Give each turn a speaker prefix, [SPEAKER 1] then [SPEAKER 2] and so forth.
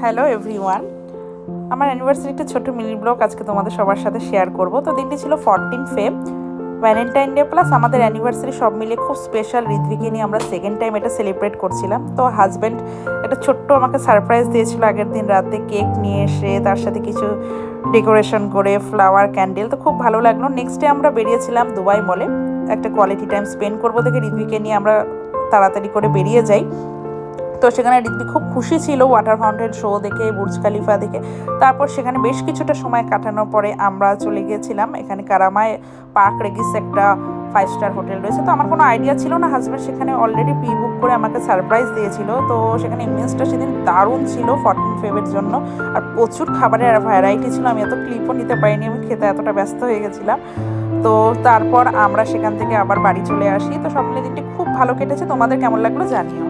[SPEAKER 1] Hello everyone, আমার anniversary একটা ছোট্ট মিনি ব্লগ আজকে তোমাদের সবার সাথে শেয়ার করব। তো দিনটি ছিল 14 ফেব, ভ্যালেন্টাইন ডে প্লাস আমাদের অ্যানিভার্সারি সব মিলিয়ে খুব স্পেশাল। ঋত্বিকে নিয়ে আমরা সেকেন্ড টাইম এটা সেলিব্রেট করছিলাম। তো হাজব্যান্ড একটা ছোট্ট আমাকে সারপ্রাইজ দিয়েছিল আগের দিন রাতে, কেক নিয়ে এসে তার সাথে কিছু ডেকোরেশন করে ফ্লাওয়ার ক্যান্ডেল। তো খুব ভালো লাগলো। নেক্সট ডে আমরা বেরিয়েছিলাম দুবাই মলে, একটা কোয়ালিটি টাইম স্পেন্ড করবো দেখে ঋত্বিকে নিয়ে আমরা তাড়াতাড়ি করে বেরিয়ে যাই। তো সেখানে ঋত্বিক খুব খুশি ছিল ওয়াটার ফাউন্টেন শো দেখে, বুর্জ খালিফা দেখে। তারপর সেখানে বেশ কিছুটা সময় কাটানোর পরে আমরা চলে গিয়েছিলাম এখানে কারামায় পার্ক রেগিস, একটা 5 স্টার হোটেল রয়েছে। তো আমার কোনো আইডিয়া ছিল না, হাজব্যান্ড সেখানে অলরেডি প্রি বুক করে আমাকে সারপ্রাইজ দিয়েছিল। তো সেখানে ইমেন্সটা সেদিন দারুণ ছিল 14 ফেবের জন্য, আর প্রচুর খাবারের ভ্যারাইটি ছিল। আমি এত ক্লিপও নিতে পারিনি, আমি খেতে এতটা ব্যস্ত হয়ে গেছিলাম। তো তারপর আমরা সেখান থেকে আবার বাড়ি চলে আসি। তো সব মিলে দিনটি খুব ভালো কেটেছে। তোমাদের কেমন লাগলো জানিও।